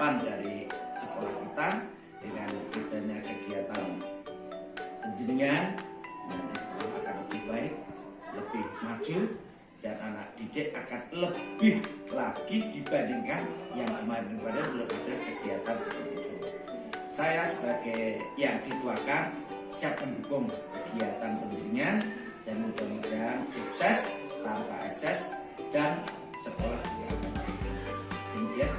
harapan dari sekolah kita dengan adanya kegiatan penjenengan nanti sekolah akan lebih baik, lebih maju, dan anak didik akan lebih lagi dibandingkan yang kemarin-kemarin belum ada kegiatan seperti itu. Saya sebagai yang dituakan siap mendukung kegiatan pendidikan dan mudah-mudahan sukses tanpa ekses dan sekolah juga akan baik. Demikian.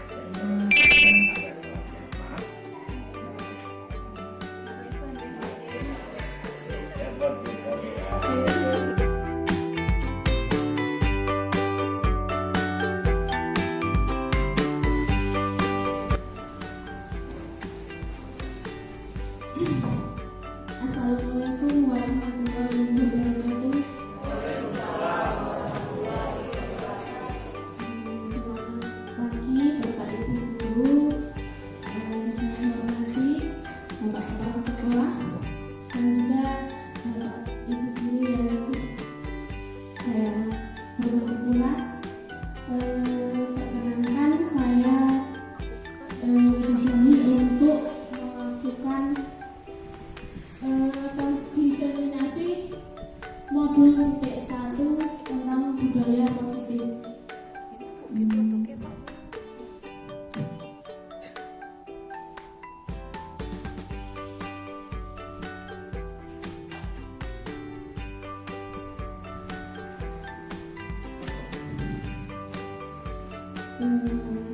Assalamualaikum warahmatullahi wabarakatuh. Selamat pagi Bapak Ibu Guru, saya hormati Bapak Kepala Sekolah dan juga Bapak Ibu Guru yang saya hormati pula. Perkenankan saya di sini untuk melakukan diseminasi modul titik 1 tentang budaya positif.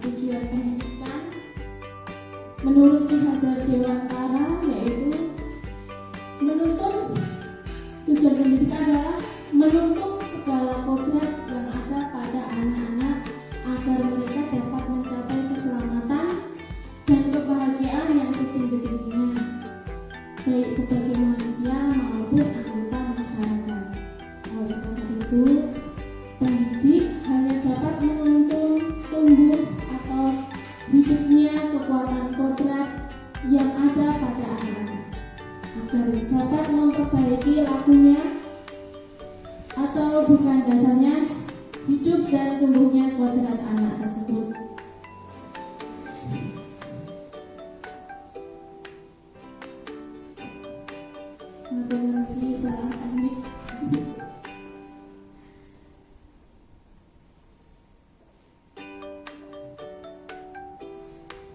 Tujuan pendidikan menurut Ki Hajar Dewantara yaitu tujuan pendidikan adalah menuntut segala kodrat yang ada pada anak-anak agar mereka dapat mencapai keselamatan dan kebahagiaan yang setinggi-tingginya, baik sebagai manusia maupun anggota masyarakat. Oleh karena itu, pendidik hanya dapat menuntun tumbuh atau hidupnya kekuatan kodrat yang ada pada anak-anak agar dapat memperbaiki lakunya atau bukan dasarnya hidup dan tumbuhnya kodrat anak tersebut. Nanti salah teknik.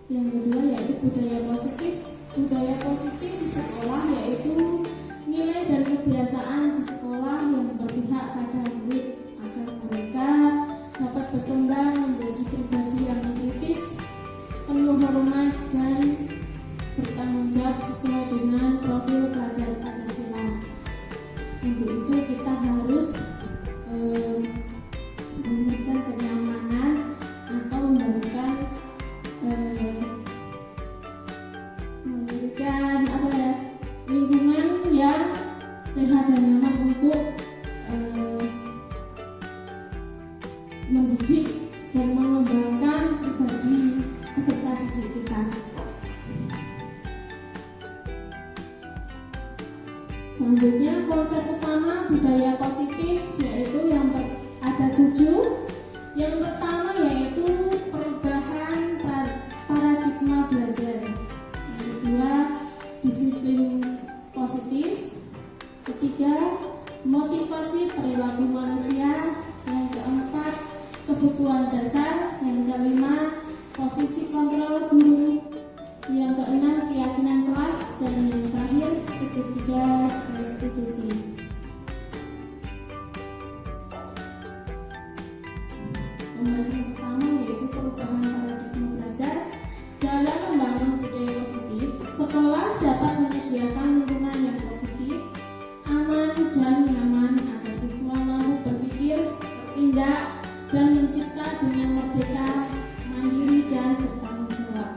Yang kedua yaitu budaya positif. Budaya positif di sekolah yaitu nilai dan kebiasaan di sekolah yang berpihak pada murid agar mereka dapat berkembang menjadi pribadi yang kritis, penuh hormat dan bertanggung jawab sesuai dengan profil pelajar Pancasila. Untuk itu kita harus memberikan kenyamanan atau memberikan lingkungan yang sehat dan nyaman untuk mendidik dan mengembangkan pribadi peserta didik kita. Selanjutnya konsep utama budaya positif yaitu yang ada 7. Yang pertama yaitu perubahan paradigma belajar. Yang kedua, disiplin positif. Ketiga, motivasi perilaku manusia. Yang keempat, kebutuhan dasar. Yang kelima, posisi kontrol guru. Yang keenam, keyakinan kelas. Dan yang terakhir, segitiga restitusi. Pembahasan pertama yaitu perubahan paradigma belajar. Dalam membangun budaya positif, sekolah dapat menyediakan lingkungan yang positif, aman dan nyaman agar siswa mampu berpikir, bertindak, dan mencipta dengan merdeka, mandiri, dan bertanggung jawab.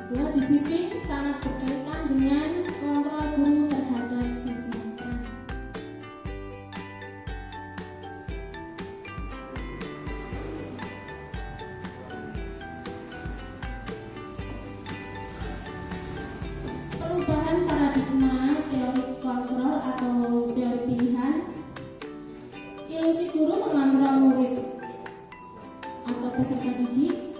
Kedua, disiplin sangat berkaitan dengan kontrol guru terhadap siswa. Perubahan paradigma teori kontrol atau teori pilihan. Ilusi guru mengontrol murid peserta didik.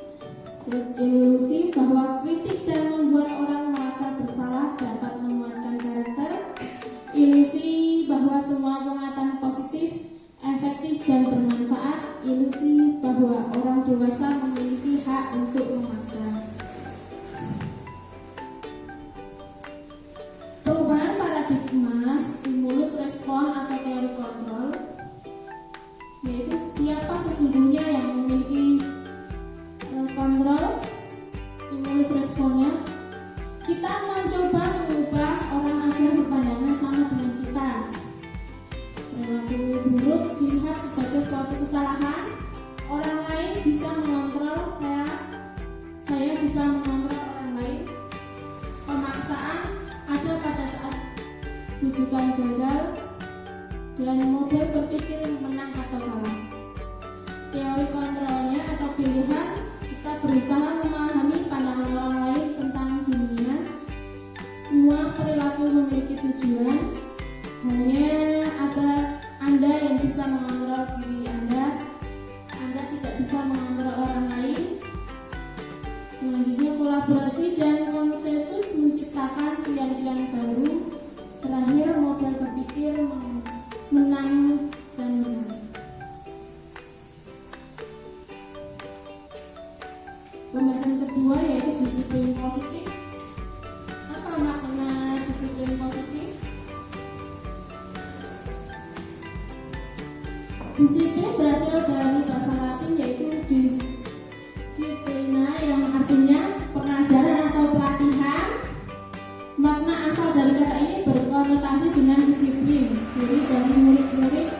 Terus ilusi bahwa kritik dan membuat orang merasa bersalah dapat menguatkan karakter. Ilusi bahwa semua pengetahuan positif, efektif dan bermanfaat. Ilusi bahwa orang dewasa memiliki hak untuk memaksa. Perubahan paradigma stimulus respon atau teori kontrol, yaitu siapa sesungguhnya yang memiliki kontrol stimulus responnya. Kita mencoba mengubah orang agar berpandangan sama dengan kita. Perilaku buruk dilihat sebagai suatu kesalahan. Orang lain bisa mengontrol saya bisa mengontrol orang lain. Pemaksaan ada pada saat bujukan gagal dan model berpikir menang atau kalah. Teori kontrolnya atau pilihan, kita berusaha memahami pandangan orang lain tentang dunia. Semua perilaku memiliki tujuan. Hanya ada Anda yang bisa mengontrol diri Anda. Anda tidak bisa mengontrol orang lain. Selanjutnya kolaborasi dan konsensus menciptakan pilihan-pilihan baru. Terakhir model berpikir menang dan menang. Pembahasan kedua yaitu disiplin positif. Apa makna disiplin positif? Disiplin berasal dari bahasa Latin yaitu disciplina yang artinya pengajaran atau pelatihan. Makna asal dari kata ini berkonotasi dengan disiplin, dari murid-murid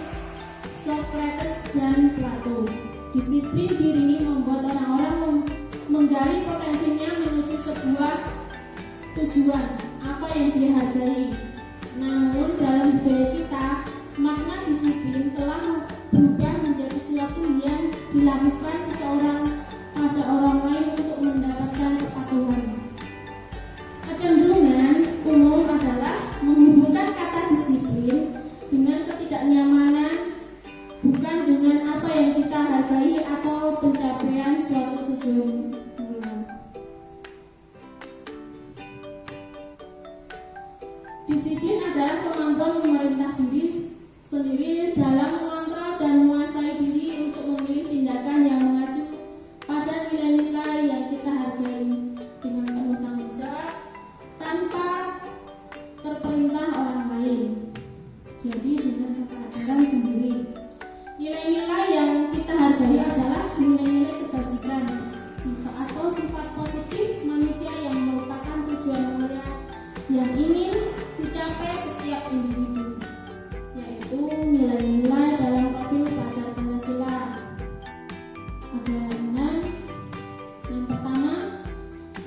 Socrates dan Plato. Disiplin diri membuat orang-orang menggali potensinya menuju sebuah tujuan apa yang dia hargai. Namun dalam budaya kita, makna disiplin telah berubah menjadi sesuatu yang dilakukan seseorang pada orang lain untuk mendapatkan kepatuhan. Kecenderungan umum adalah menghubungkan kata disiplin dengan ketidaknyamanan, bukan dengan apa yang kita hargai atau pencapaian suatu tujuan. Disiplin adalah kemampuan memerintah diri sendiri dalam mengontrol dan menguasai diri untuk memilih tindakan yang mengacu pada nilai-nilai yang kita hargai dengan penuh tanggung jawab tanpa terperintah orang lain. Jadi dengan kesadaran sendiri. Nilai-nilai yang kita hargai adalah nilai-nilai kebajikan atau sifat positif manusia yang merupakan tujuan mulia yang ingin dicapai setiap individu, yaitu nilai-nilai dalam profil pelajar Pancasila. Ada 6. Yang pertama,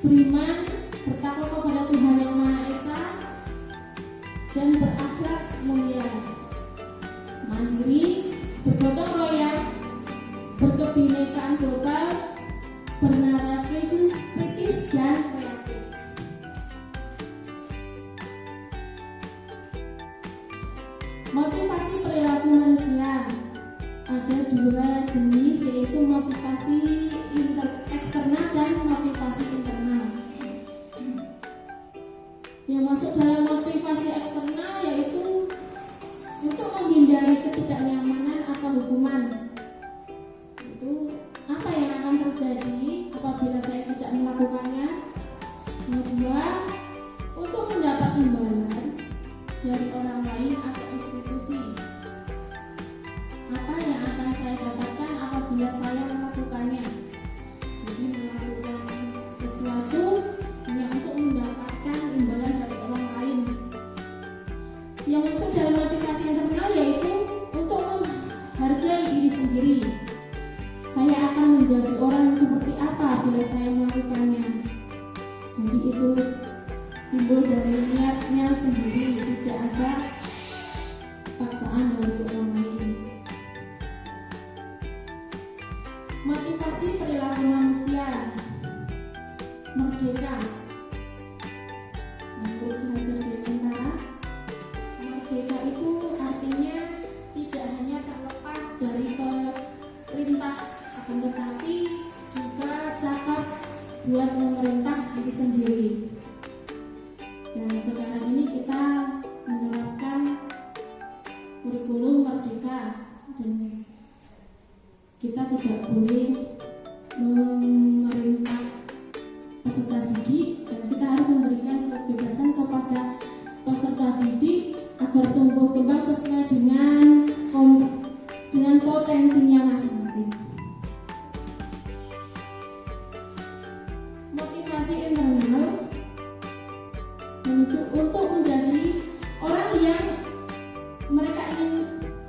beriman, bertakwa kepada Tuhan Yang Maha Esa, dan berakhlak mulia. Mandiri, bergotong royong, berkebinekaan global, bernalar kritis dan kreatif. Motivasi perilaku manusia ada 2 jenis, yaitu motivasi eksternal dan motivasi internal. Yang masuk dalam motivasi eksternal yaitu untuk menghindari ketidaknyamanan atau hukuman. Itu apa yang akan terjadi apabila saya tidak melakukannya. Kedua, untuk mendapat imbalan dari orang lain atau institusi. Apa yang akan saya dapatkan apabila saya melakukannya? Jadi melakukan sesuatu hanya untuk mendapatkan imbalan dari orang lain. Yang masuk dalam motivasi internal yaitu untuk menghargai diri sendiri. Saya akan menjadi orang seperti apa bila saya melakukannya. Jadi itu timbul dari niatnya sendiri, tidak ada paksaan dari orang lain. Motivasi perilaku manusia. Merdeka. Menurut Ki Hajar Dewantara, merdeka itu artinya tidak hanya terlepas dari perintah, akan tetapi merdeka dan kita tidak boleh memerintah peserta didik, dan kita harus memberikan kebebasan kepada peserta didik agar tumbuh kembang sesuai dengan potensinya masing-masing. Motivasi internal untuk menjadi orang yang mereka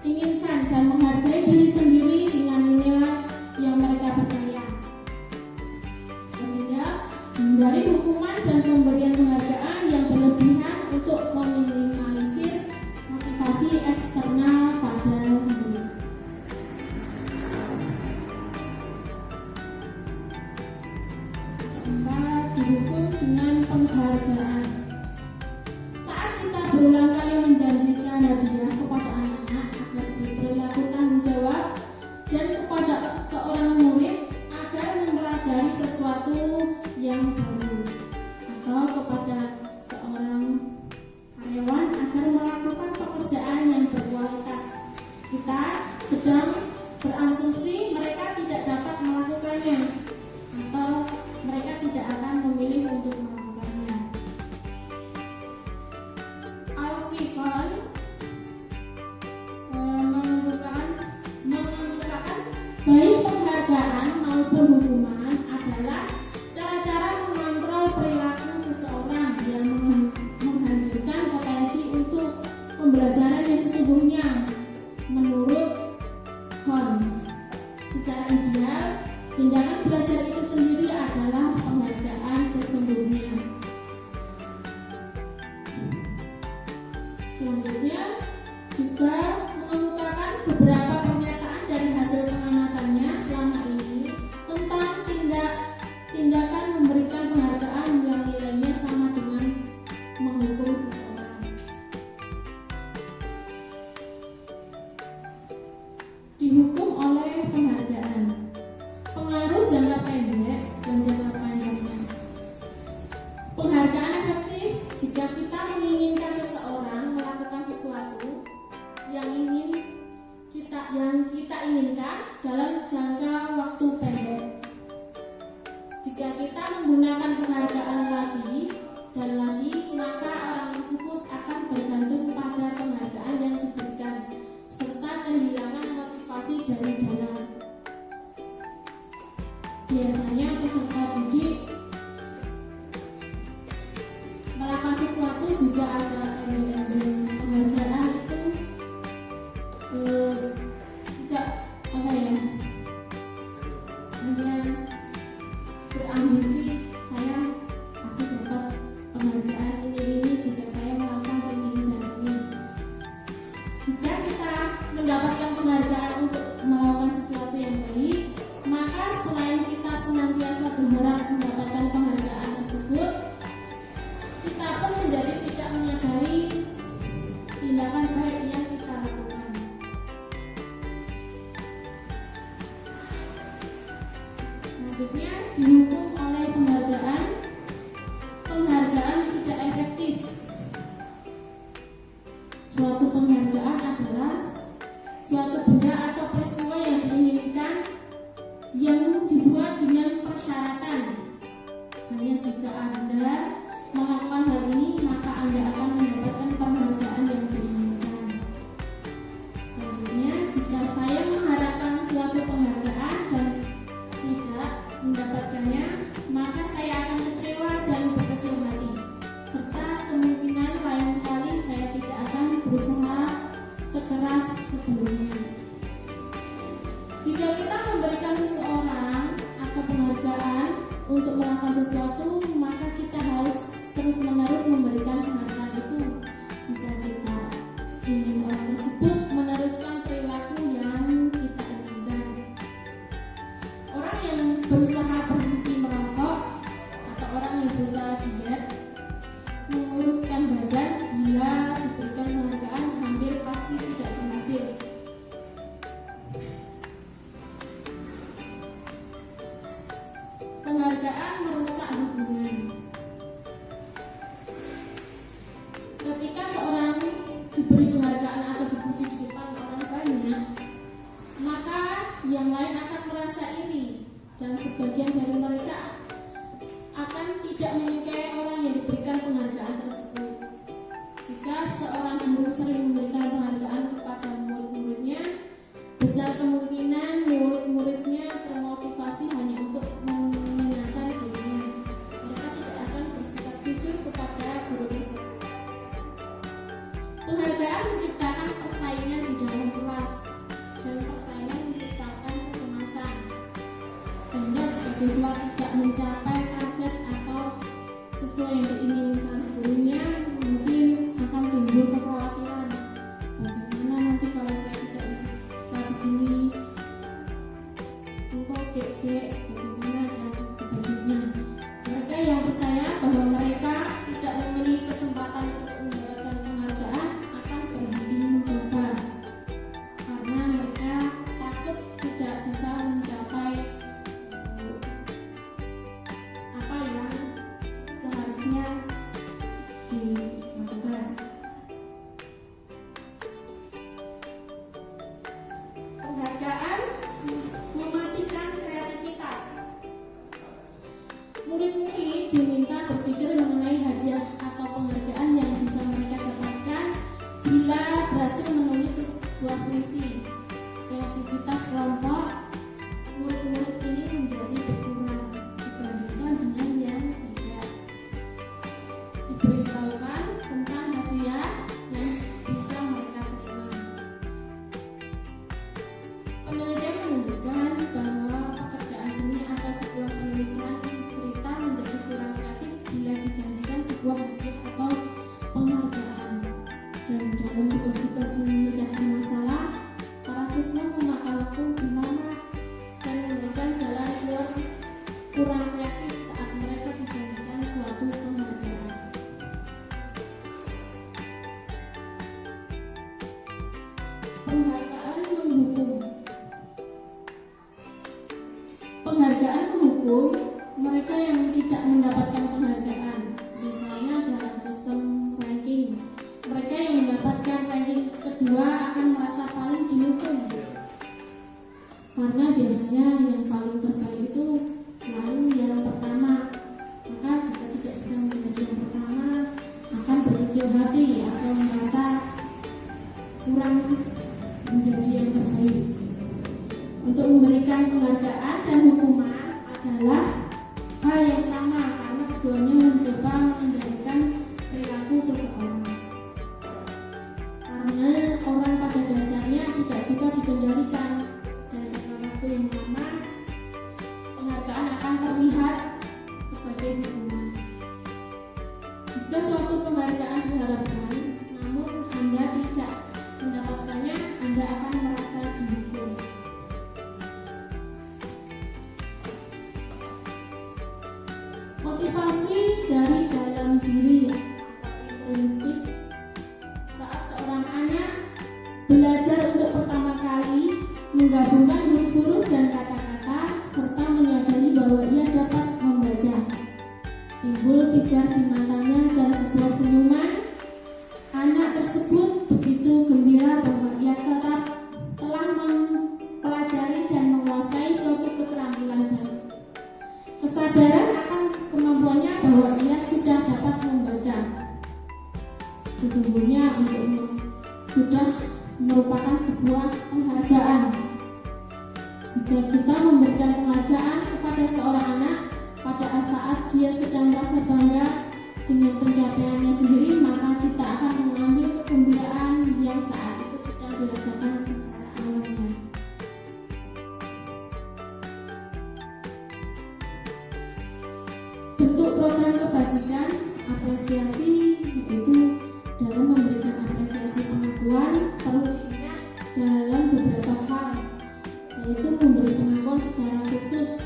inginkan dan menghargai diri sendiri dengan nilai yang mereka percaya, sehingga hindari hukuman dan pemberian penghargaan yang berlebihan untuk meminimalisir motivasi eksternal pada murid. Keempat, dihukum dengan penghargaan. Saat kita berulang kali menjanjikan hadiah kepada anak-anak agar berperilaku tanggung jawab, dan kepada seorang murid agar mempelajari sesuatu yang baru, atau kepada seorang karyawan agar melakukan pekerjaan yang berkualitas, kita sedang berasumsi mereka tidak dapat melakukannya atau mereka tidak akan memilih untuk melakukannya. Alfikon mengemukakan baik penghargaan maupun hukuman adalah cara-cara mengontrol perilaku seseorang yang menghancurkan potensi untuk pembelajaran yang sesungguhnya. Menurut Horn, secara ideal, tindakan belajar itu sendiri adalah penghargaan sesungguhnya. Selanjutnya juga mengemukakan beberapa pernyataan dari hasil pengamatannya selama ini tentang tindakan memberikan penghargaan yang nilainya sama dengan menghukum seseorang. Dihukum oleh penghargaan. Pengaruh jangka pendek dan jangka panjangnya. Penghargaan efektif jika kita menginginkan seseorang melakukan sesuatu yang kita inginkan dalam jangka waktu pendek. Jika kita menggunakan penghargaan lagi dan lagi, maka orang tersebut akan bergantung pada penghargaan yang diberikan serta kehilangan motivasi dari dalam. Biasanya peserta didik melakukan sesuatu jika ada embel-embel penghargaan itu tidak hanya berambisi saya pasti dapat penghargaan ini jika saya melakukan ini dan ini. Jika kita mendapatkan penghargaan untuk melakukan sesuatu yang baik, maka selain kita senantiasa berharap mendapatkan penghargaan tersebut, kita pun menjadi tidak menyadari tindakan baik yang kita lakukan. Selanjutnya, dihukum oleh penghargaan. Penghargaan tidak efektif. Suatu penghargaan adalah suatu benda atau peristiwa yang diinginkan yang dibuat dengan persyaratan. Hanya jika Anda melakukan hal ini, maka Anda akan mendapatkan penghargaan yang diinginkan. Selanjutnya, jika saya mengharapkan suatu penghargaan dan tidak mendapatkannya, maka saya akan kecewa dan berkecil hati, serta kemungkinan lain kali saya tidak akan berusaha sekeras sebelumnya. Jika kita memberikan seseorang atau penghargaan untuk melakukan sesuatu, maka kita harus terus-menerus memberikan penghargaan itu. Jika kita ingin orang tersebut meneruskan perilaku yang kita inginkan. Orang yang berusaha berhenti merokok atau orang yang berusaha diet, menguruskan badan, bila diberikan penghargaan hampir pasti tidak berhasil. Penghargaan merusak hubungan. Ketika seorang diberi penghargaan atau dipuji di depan orang yang lain akan merasa iri, dan sebagian dari mereka akan tidak menyukai orang yang diberikan penghargaan tersebut. Jika seorang guru sering memberikan penghargaan kepada murid-muridnya, besar kemungkinan murid-muridnya termotivasi hanya untuk menyenangkan gurunya. Mereka tidak akan bersikap jujur kepada guru tersebut. Penghargaan menciptakan persaingan di dalam kelas, dan persaingan menciptakan kecemasan, sehingga jika siswa tidak mencapai target atau sesuai yang diinginkan gurunya, mungkin akan timbul kekhawatiran, bagaimana nanti kalau saya tidak bisa begini, engkau gek-gek, bagaimana dan sebagainya. Mereka yang percaya bahwa mereka tidak memiliki kesempatan untuk mendapatkan penghargaan akan berhenti mencoba, karena mereka takut tidak bisa mencapai apa yang seharusnya dilakukan. Penghargaan mematikan kreativitas. Murid-murid diminta berpikir mengenai hadiah atau penghargaan yang bisa mereka dapatkan bila berhasil menulis sebuah puisi. Kreativitas kelompok murid-murid ini menjadi berkurang dibandingkan dengan yang tidak. Diberitahukan tentang hadiah yang bisa mereka terima. Penelitian menunjukkan bahwa pekerjaan seni atau sebuah penulisan cerita menjadi kurang kreatif bila dijanjikan sebuah hadiah atau penghargaan. Dan dalam tugas-tugas memecahkan masalah, para siswa memakan waktu lebih lama dan memberikan jalan keluar kurang kreatif saat mereka dijanjikan suatu penghargaan. Penghargaan menghukum. Penghargaan menghukum mereka yang tidak mendapatkan penghargaan, misalnya dalam sistem ranking. Mereka yang mendapatkan ranking kedua akan merasa paling dihukum, karena biasanya yang paling terbaik itu selalu yang pertama. Maka jika tidak bisa menjadi yang pertama, akan berkecil hati atau merasa kurang menjadi yang terbaik. Untuk memberikan penghargaan dan hukuman adalah hal yang sama, karena keduanya mencoba mengendalikan perilaku seseorang. Karena orang pada dasarnya tidak suka dikendalikan, dan jangka waktu yang lama penghargaan akan terlihat sebagai hukuman. Jika suatu penghargaan diharapkan, namun Anda tidak mendapatkannya, Anda akan merasa dihukum. Motivasi dari dalam diri atau intrinsik. Saat seorang anak belajar untuk pertama kali menggabungkan huruf-huruf dan kata-kata serta menyadari bahwa ia dapat membaca, timbul pijar di matanya dan sebuah senyuman. Anak tersebut begitu gembira bahwa ia telah mempelajari dan menguasai suatu keterampilan baru. Kesadaran akan kemampuannya bahwa ia sudah dapat membaca sesungguhnya sudah merupakan sebuah penghargaan. Jika kita memberikan penghargaan kepada seorang anak pada saat dia sedang merasa bangga dengan pencapaiannya sendiri, maka kita akan mengambil kegembiraan yang saat itu sedang dirasakan secara alamiah. Bentuk program kebajikan apresiasi yaitu dalam memberikan apresiasi pengakuan perlu diingat dalam beberapa hal, yaitu memberi pengakuan secara khusus,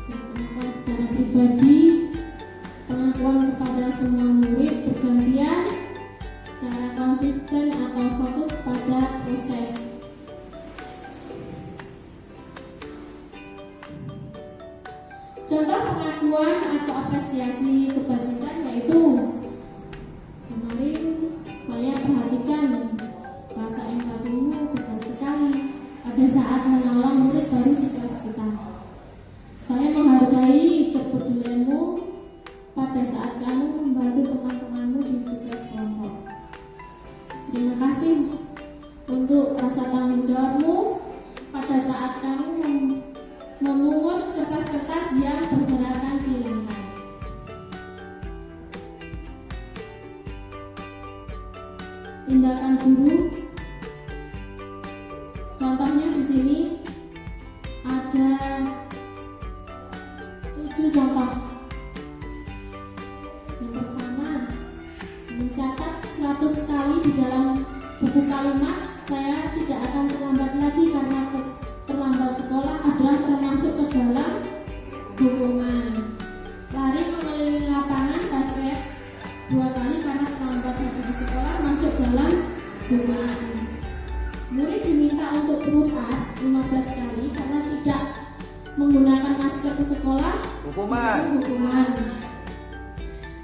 pengakuan secara pribadi, pengakuan kepada semua murid bergantian, secara konsisten atau fokus pada proses. Contoh pengakuan atau apresiasi kebajikan yaitu kemarin saya perhatikan rasa empatimu besar sekali. pada saat menolong murid baru di kelas kita. Saya menghargai kepedulianmu pada saat kamu membantu teman-temanmu di tugas kelompok. Terima kasih untuk rasa tanggung jawabmu pada saat kamu memungut kertas-kertas yang berserakan di lantai. Tindakan guru, contohnya di sini ada 7 contoh. Yang pertama, mencatat 100 kali di dalam buku kalimat. Saya tidak akan terlambat lagi karena terlambat sekolah adalah termasuk ke dalam hukuman. Lari mengelilingi lapangan basket 2 kali karena terlambat lagi di sekolah masuk dalam hukuman. Murid diminta untuk push up 15 kali karena tidak menggunakan masker ke sekolah, hukuman.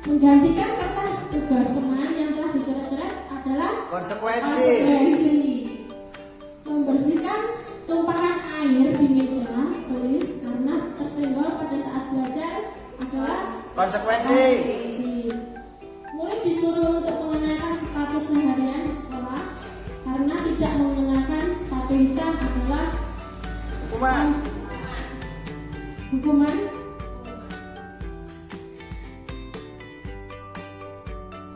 Menggantikan kertas tugas teman yang telah dicoret-coret adalah konsekuensi. Membersihkan tumpahan air di meja tulis karena tersenggol pada saat belajar adalah konsekuensi. Murid disuruh untuk mengenakan sepatu seharian di sekolah karena tidak mengenakan sepatu hitam adalah hukuman.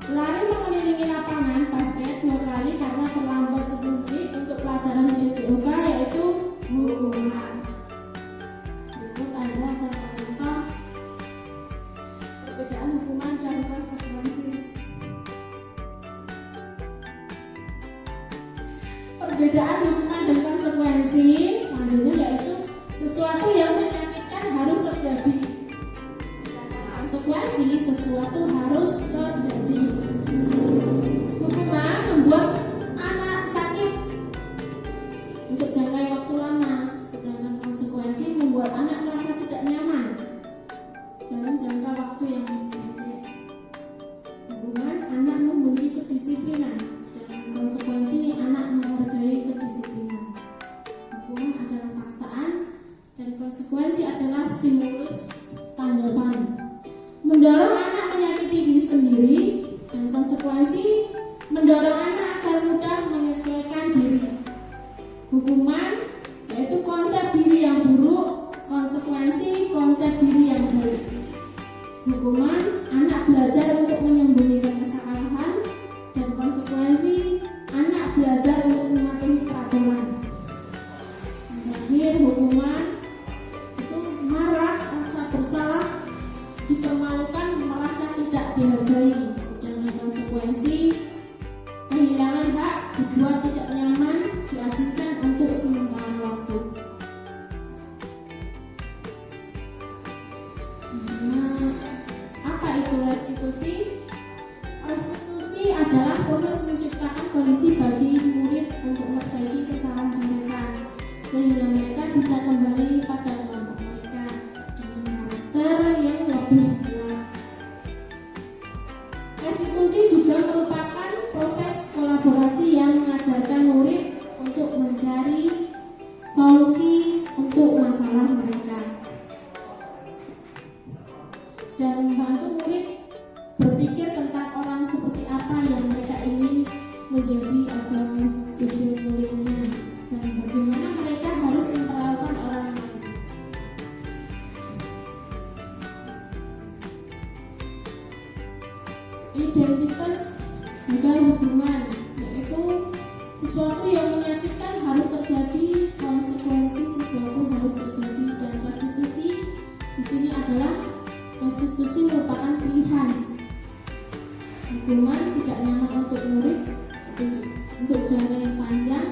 Lari mengelilingi lapangan basket 2 kali karena terlambat 10 menit untuk pelajaran PTOK yaitu hukuman. Berikut ada contoh-contoh perbedaan hukuman dan konsekuensi. Perbedaan hukuman dan konsekuensi selanjutnya yaitu sesuatu yang menyakitkan harus terjadi. Konsekuensi sesuatu harus terjadi. Hukuman membuat anak sakit untuk jangka waktu lama, sedangkan konsekuensi membuat anak merasa tidak nyaman dalam jangka waktu yang pendek. Hukuman anak membenci kedisiplinan, sedangkan konsekuensi anak menghargai kedisiplinan. Hukuman adalah paksaan dan konsekuensi adalah stimulus tanggapan. Mendorong anak menyakiti diri sendiri dan konsekuensi mendorong anak agar mudah menyesuaikan diri. Hukuman yaitu konsep diri yang buruk, konsekuensi konsep diri yang baik. Hukuman anak belajar untuk menyembunyikan kesalahan dan konsekuensi anak belajar untuk mematuhi peraturan. Terakhir, hukuman itu marah, rasa bersalah, dipermalukan, merasa tidak dihargai, sedangkan konsekuensi kehilangan hak, dibuat tidak nyaman, diasingkan untuk sementara waktu. Nah, apa itu restitusi? Restitusi adalah proses menciptakan kondisi bagi murid untuk memperbaiki kesalahan mereka sehingga mereka bisa kembali pada kelompok mereka dengan karakter yang lebih kuat. Restitusi juga merupakan proses kolaborasi yang mengajarkan murid untuk mencari solusi untuk masalah mereka dan membantu murid berpikir tentang orang seperti apa yang mereka ingin menjadi atau tujuan mulianya dan bagaimana mereka harus memperlakukan orang lain. Identitas gagal hukuman yaitu sesuatu yang menyakitkan harus terjadi, konsekuensi sesuatu harus terjadi, dan restitusi di sini adalah restitusi merupakan pilihan. Hukuman tidak nyaman untuk murid untuk jangka yang panjang,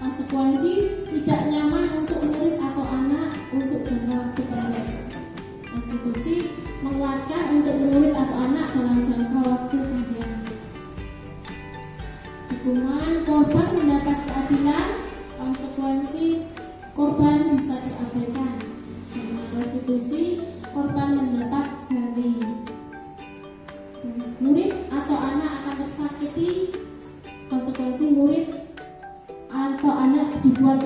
konsekuensi tidak nyaman untuk murid atau anak untuk jangka waktu pendek. Restitusi menguatkan untuk murid atau anak dalam jangka waktu panjang. Hukuman korban mendapat keadilan, konsekuensi korban bisa diabaikan. Dengan restitusi korban mendapat ganti. Murid atau anak akan tersakiti, konsekuensi murid atau anak dibuat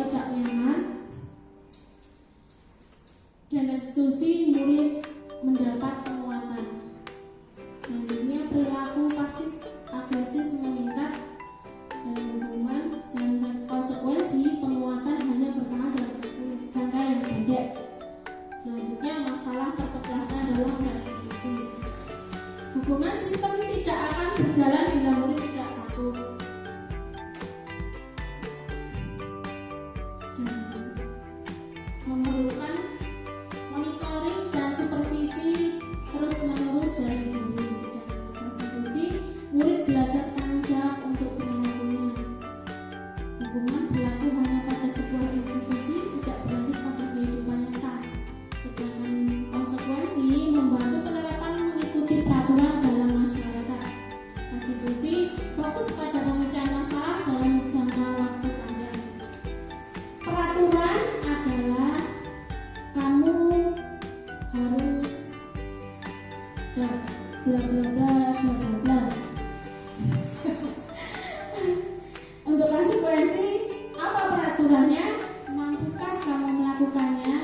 konsekuensi, penguatan hanya bertahan dalam jangka yang pendek. Selanjutnya, masalah terpecahkan dalam restitusi. Hubungan sistem tidak akan berjalan bila murid tidak takut dan memerlukan monitoring dan supervisi terus-menerus dari guru. Sedangkan restitusi, murid belajar tanggung jawab untuk perilakunya. Hukuman berlaku hanya pada sebuah institusi, tidak berlanjut pada kehidupan nyata. Sedangkan konsekuensi membantu penerapan mengikuti peraturan dalam masyarakat. Restitusi fokus pada pemecahan masalah dalam jangka waktu panjang. Peraturan adalah kamu harus dan bla bla bla bla bla bla. Untuk konsekuensi, apa peraturannya? Mampukah kamu melakukannya?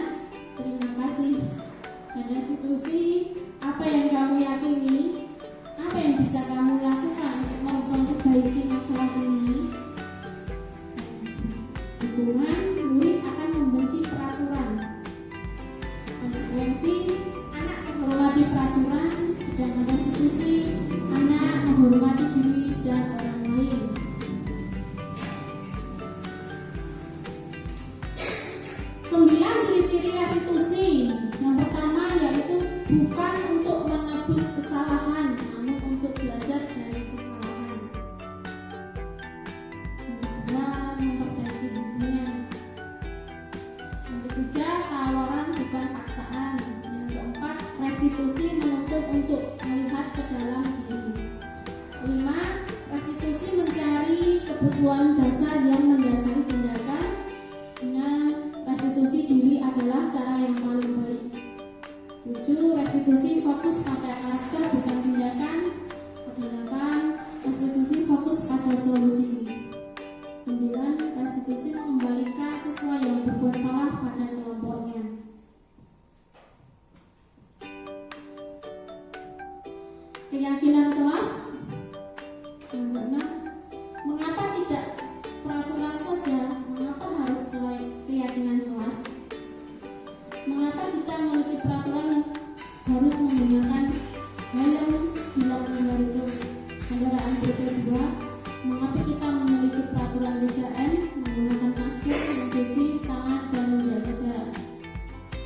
Terima kasih. Dan restitusi, apa yang kamu yakini? Apa yang bisa kamu lakukan untuk memperbaiki masalah ini? Hukuman, murid akan membenci peraturan. Konsekuensi, anak menghormati peraturan, sedangkan restitusi, anak menghormati diri dan orang lain. 9 ciri-ciri restitusi. Yang pertama yaitu bukan untuk menebus kesalahan, namun untuk belajar dari kesalahan. Yang kedua, memperbaiki hubungan. Yang ketiga, tawaran bukan paksaan. Yang keempat, restitusi menuntut untuk melihat ke dalam diri. Kelima, restitusi mencari kebutuhan dasar yang mendasari tindakan. 6. Restitusi diri adalah cara yang paling baik. 7. Restitusi fokus pada karakter bukan tindakan. 8. Restitusi fokus pada solusi. 9. Restitusi mengembalikan siswa yang berbuat salah pada kelompoknya. Keyakinan kelas. Yang keenam, mengapa tidak peraturan saja? Mengapa harus keyakinan kelas? Mengapa kita memiliki peraturan yang harus menggunakan helm bila mengendarai kendaraan roda 2? Mengapa kita memiliki peraturan 3M, menggunakan masker, mencuci tangan dan menjaga jarak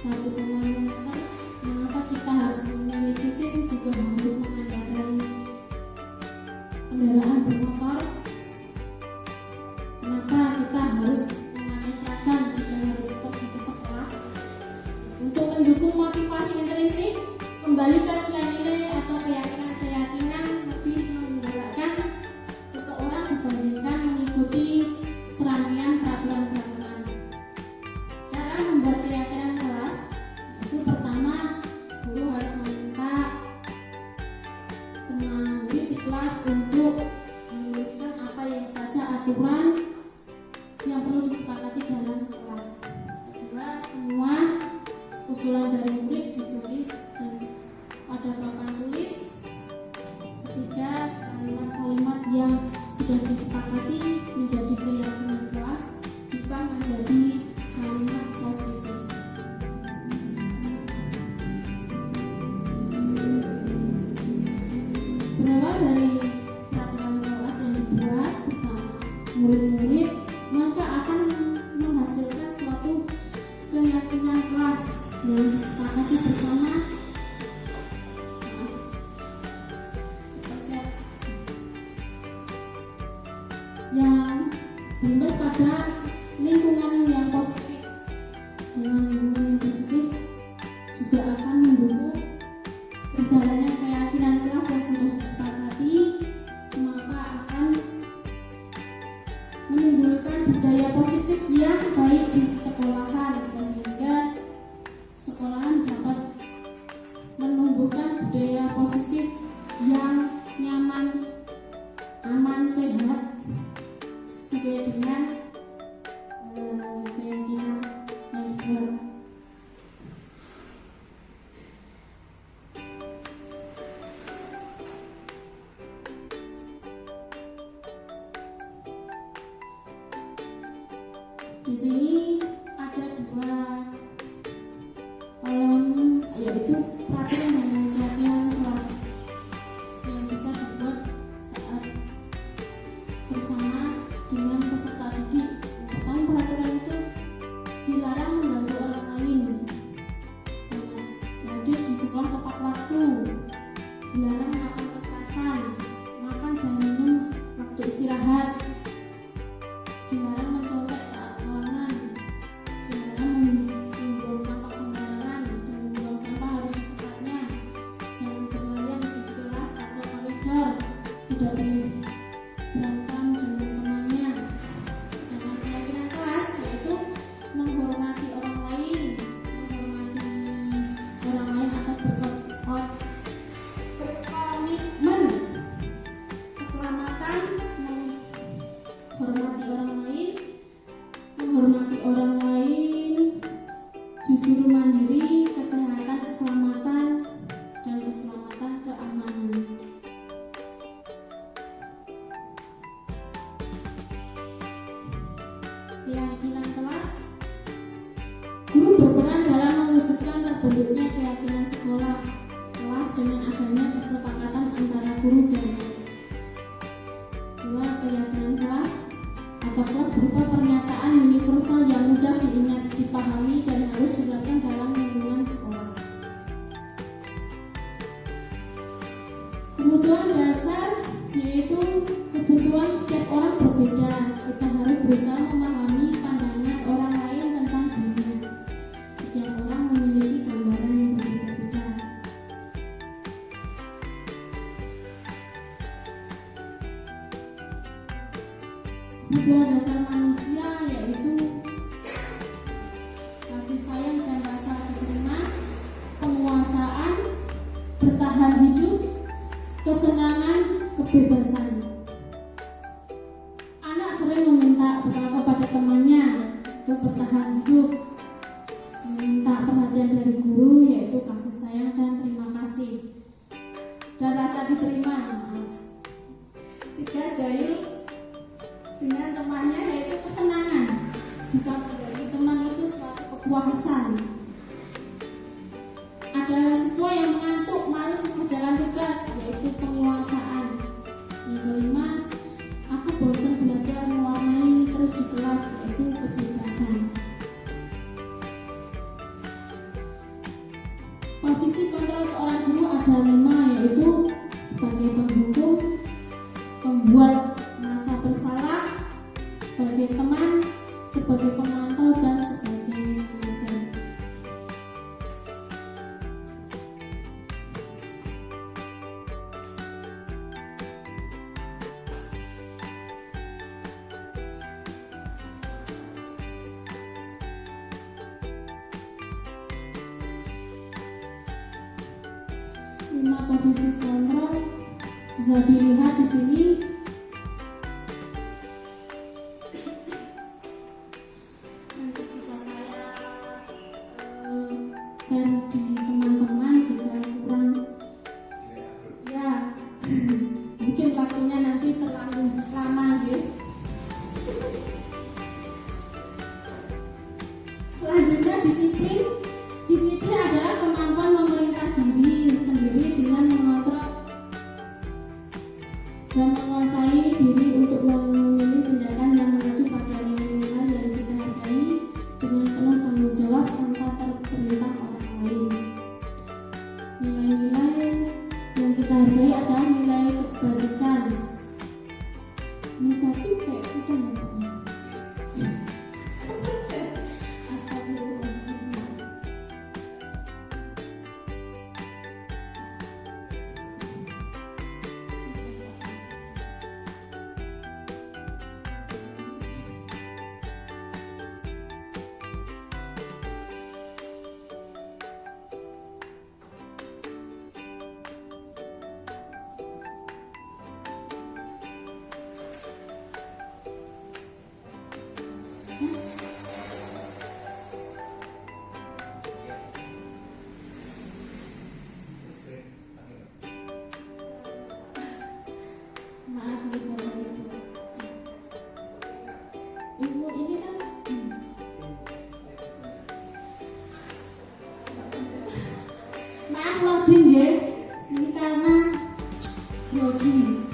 1,5 meter? Mengapa kita harus memiliki SIM jika harus mengendarai kendaraan bermotor? Kenapa kita harus memakai seragam jika harus pergi ke sekolah? Untuk mendukung motivasi intrinsik, kembalikan nilai-nilai atau keyakinan-keyakinan lebih menggerakkan seseorang dibandingkan mengikuti serangkaian peraturan-peraturan. Cara membuat keyakinan kelas itu pertama, guru harus meminta semua murid di kelas untuk menuliskan apa yang saja aturan yang perlu disepakati dalam kelas. Kedua, semua usulan dari murid ditulis dan pada papan tulis. Ketiga, kalimat-kalimat yang sudah disepakati menjadi keyakinan kelas diubah menjadi kalimat positif. Berawal dari peraturan kelas yang dibuat bersama murid-murid, maka akan menghasilkan suatu keyakinan kelas yang disepakati bersama. Yang benar pada lingkungan yang positif. Dengan lingkungan yang positif juga akan mendukung berjalannya keyakinan kelas yang sudah disepakati, maka akan menimbulkan budaya positif yang baik di sekolahan, sehingga sekolahan dapat menumbuhkan budaya positif yang nyaman, aman, sehat sesuai dengan keyakinan yang dibuat. Di sini ada dua kolom, yaitu peraturan dan kegiatan kelas yang bisa dibuat saat bersama dengan peserta didik. Yang pertama, peraturan itu dilarang mengganggu orang lain, hadir di sekolah tepat waktu, dilarang melakukan kekerasan, makan dan minum waktu istirahat, dilarang mencontek saat ulangan, dilarang membuang sampah sembarangan dan membuang sampah harus secepatnya, jangan berlarian di kelas atau koridor, tidak boleh berantem dengan temannya. Sedangkan keyakinan kelas yaitu menghormati orang lain atau berkomitmen keselamatan, menghormati orang lain, jujur mandiri, kesehatan, keselamatan, dan keselamatan keamanan. Keyakinan kelas. Guru berperan dalam mewujudkan terbentuknya keyakinan sekolah kelas dengan adanya kesepakatan antara guru dan murid. Dua, keyakinan kelas atau kelas berupa pernyataan universal yang mudah diingat, dipahami, dan harus diterapkan dalam lingkungan sekolah. Kebutuhan dasar yaitu kebutuhan setiap orang berbeda. Kita harus berusaha memahami pandangan orang lain tentang dunia. Setiap orang memiliki gambaran yang berbeda-beda. Kebutuhan dasar manusia yaitu kasih sayang dan rasa diterima, penguasaan, bertahan hidup, kesenangan, kebebasan. Anak sering meminta bekal kepada temannya untuk bertahan hidup, meminta perhatian dari guru yaitu kasih sayang dan terima kasih, dan rasa diterima. Tiga, jahil dengan temannya yaitu kesenangan, bisa menjadi teman itu suatu kepuasan. Ada siswa yang mengantuk, malas mengerjakan tugas yaitu penguasaan. Yang kelima, aku bosan belajar mewarnai terus di kelas yaitu kebebasan. Posisi kontrol seorang guru ada 5 yaitu sebagai penghukum, pembuat merasa bersalah, sebagai teman, sebagai pemantau, dan sebagai manajer. Lima posisi kontrol bisa dilihat di sini. Nanti bisa saya share di teman-teman jika kurang. Ya, mungkin waktunya nanti terlalu lama gitu. Selanjutnya disiplin. Disiplin adalah kemampuan memerintah diri sendiri dengan mengontrol dan menguasai diri untuk memilih tindakan yang mengacu pada nilai-nilai yang kita hargai dengan penuh tanggung jawab tanpa terperintah orang lain. Nilai-nilai yang kita hargai adalah nilai kebajikan. Ini tadi kayak sudah ya. Astagfirullah. Maaf nih Bapak Ibu. Ibu ini kan Maaf loading ya, ini karena loading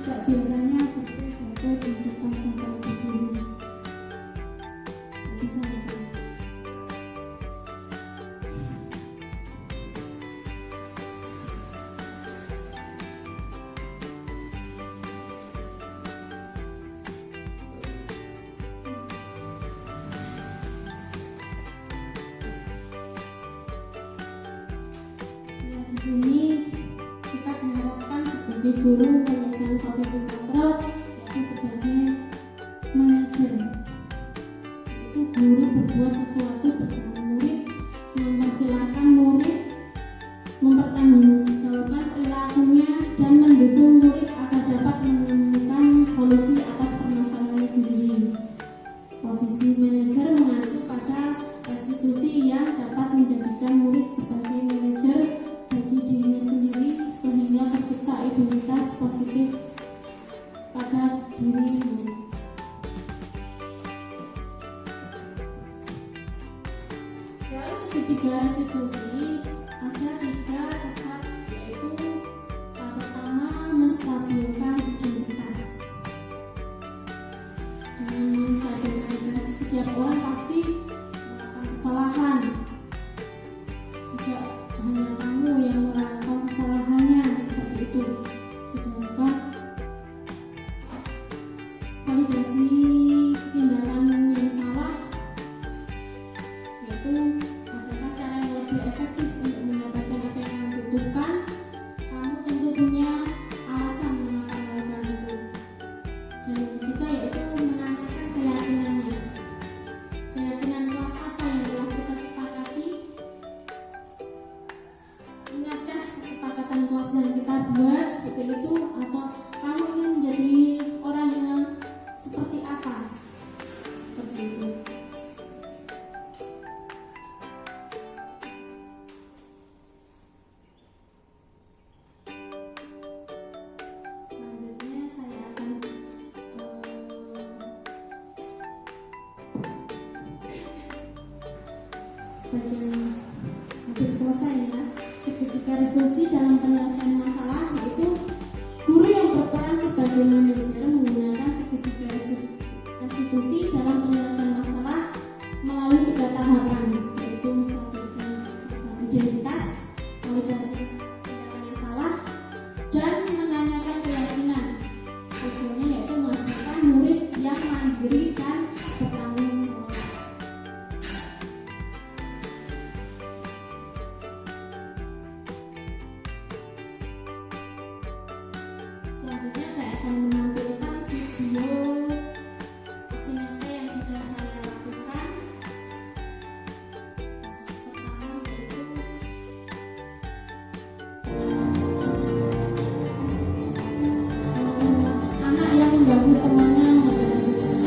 tidak biasanya berpidato di depan bapak ibu guru. Bisa gitu. Di sini kita diharapkan sebagai guru memegang posisi kontrol yaitu sebagai manajer. Itu guru berbuat sesuatu bersama murid, mempersilahkan murid mempertanggungjawabkan perilakunya dan mendukung murid agar dapat menemukan solusi atas permasalahannya sendiri. Posisi manajer mengacu pada restitusi yang dapat menjadikan murid sebagai manajer bagi dirinya sendiri sehingga tercipta identitas positif pada diri murid. Dalam segitiga restitusi ada 3 tahap, yaitu tahap pertama menstabilkan identitas. Dengan menstabilkan identitas, setiap orang pasti melakukan kesalahan. Tidak hanya kamu yang melakukan kesalahannya seperti itu. Sedangkan validasi tindakan yang salah yaitu adakah cara yang lebih efektif untuk mendapatkan apa yang kamu butuhkan. Kamu tentu punya alasan mengapa melakukan itu. Dan yang ketiga yaitu menanyakan keyakinannya. Keyakinan kelas apa yang telah kita sepakati? Ingatkah kesepakatan kelas yang kita buat seperti itu, atau kamu ingin menjadi orang yang seperti apa? Seperti itu. Selanjutnya saya akan bagian hampir selesai ya. Segitiga restitusi dalam penyelesaian masalah yaitu guru yang berperan sebagai manajer menggunakan segitiga restitusi dalam penyelesaian masalah melalui 3 tahapan, yaitu menstabilkan masalah identitas, validasi tindakan yang salah, dan menanyakan keyakinan. Tujuannya yaitu menghasilkan murid yang mandiri dan bertanggung jawab. Selanjutnya saya akan menampilkan video aksi nyata yang sudah saya lakukan. Kasus pertama yaitu anak yang mengganggu temannya mengerjakan tugas.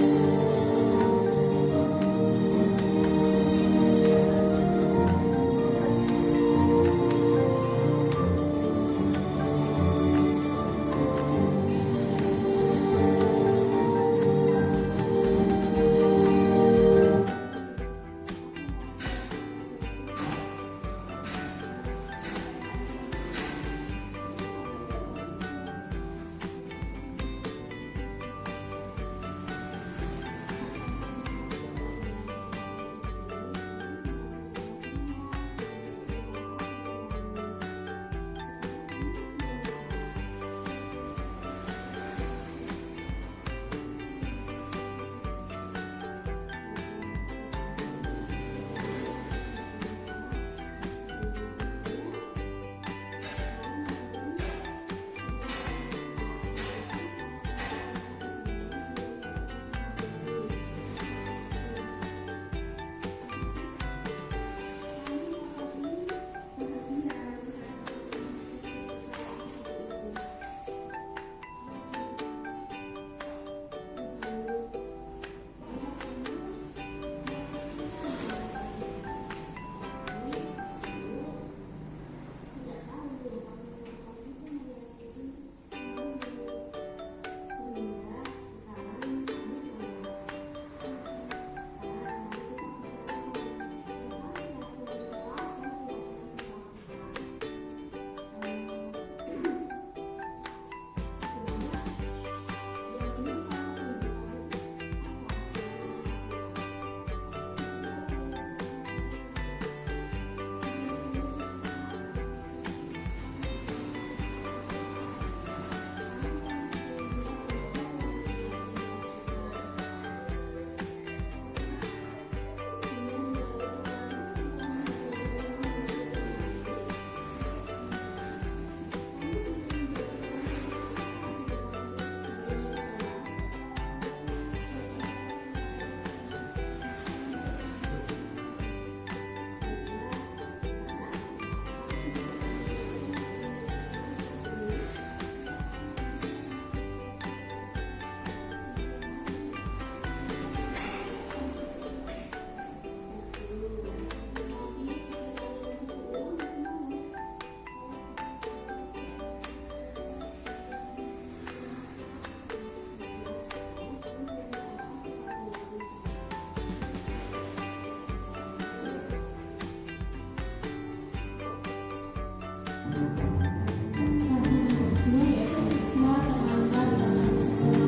Kajian yang kedua yaitu siswa terlantar dalam sekolah.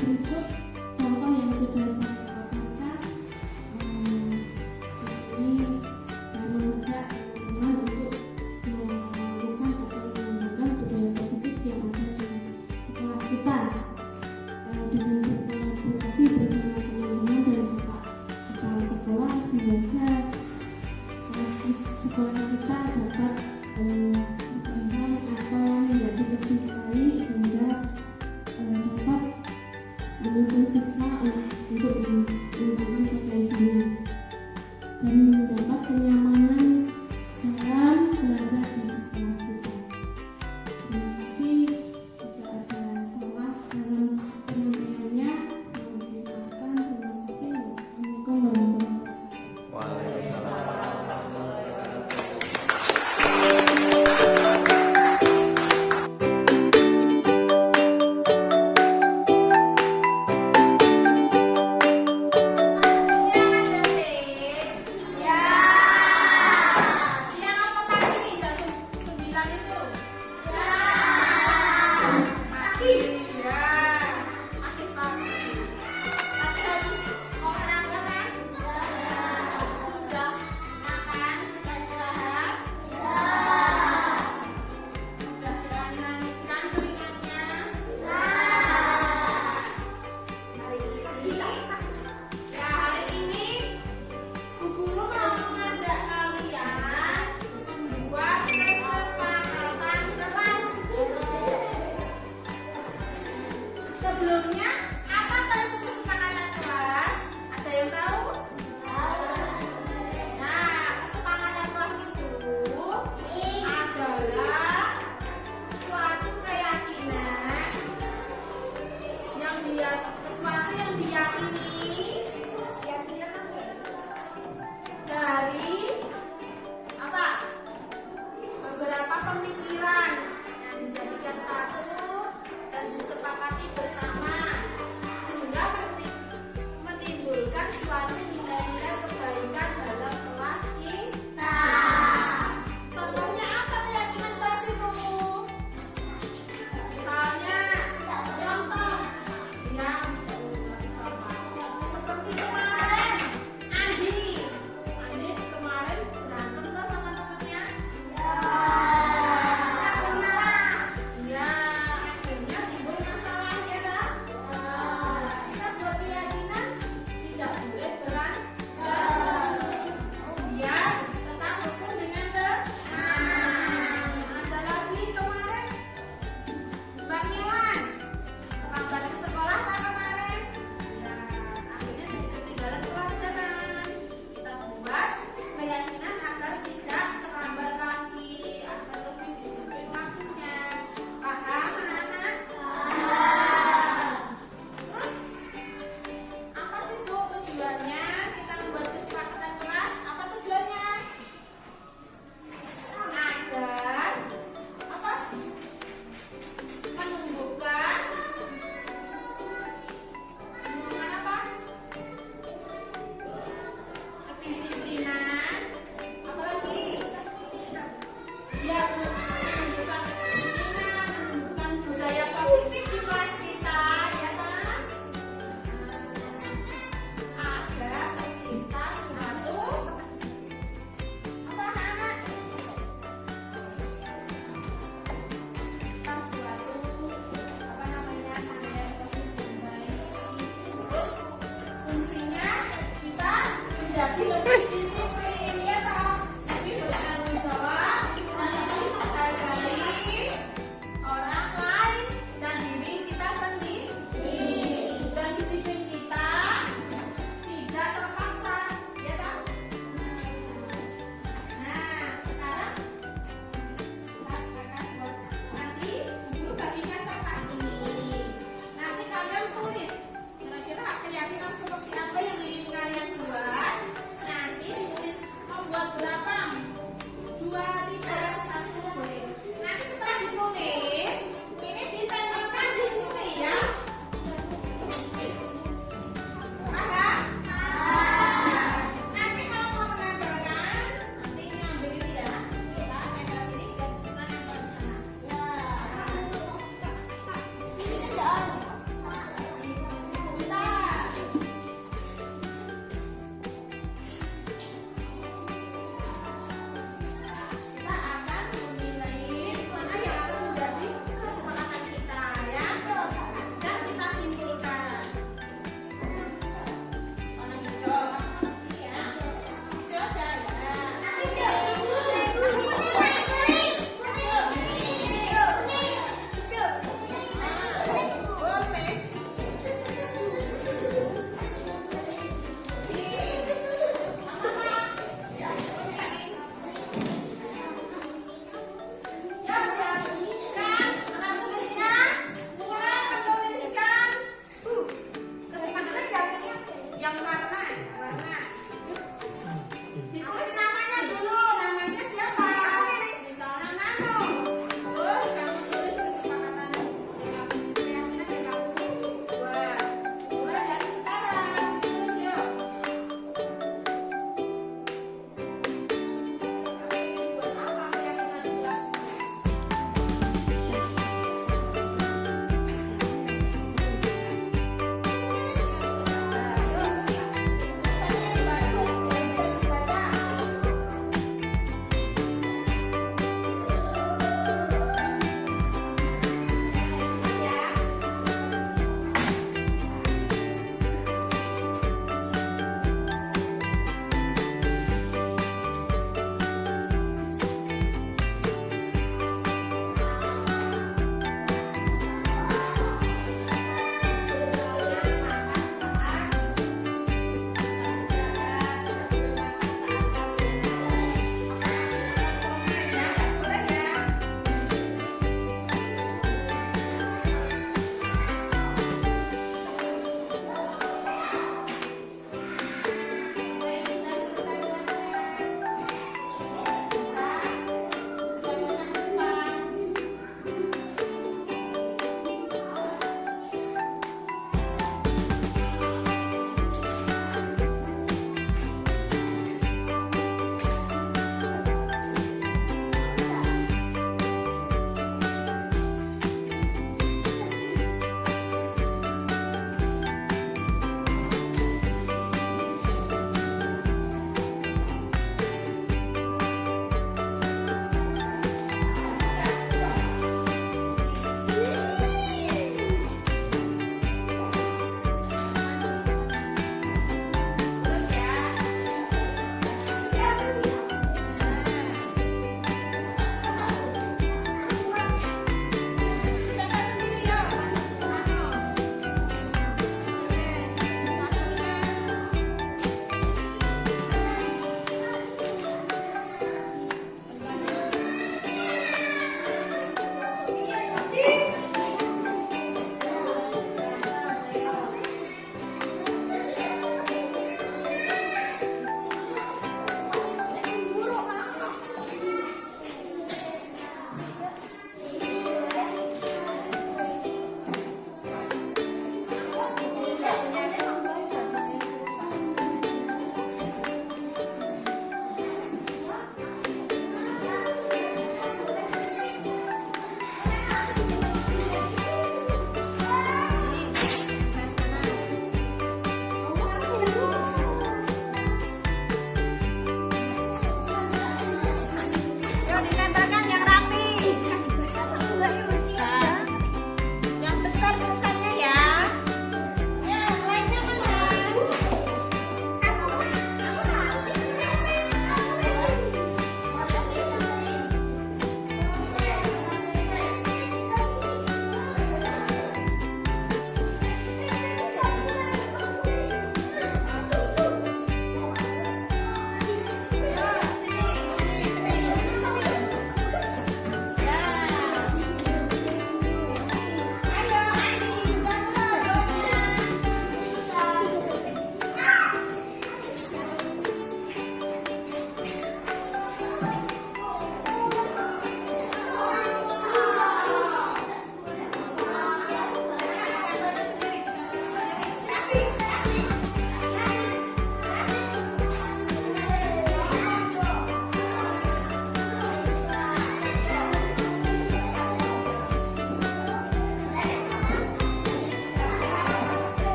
Berikut contoh yang sudah saya paparkan. Di sini saya mengajak teman-teman untuk melakukan atau mengembangkan budaya positif yang ada di sekolah kita dengan berkolaborasi bersama teman-teman dan bapak kepala sekolah. Semoga sekolah kita dapat berkembang atau menjadi lebih baik sehingga dapat menuntun siswa untuk mengembangkan potensinya dan mendapat kenyamanan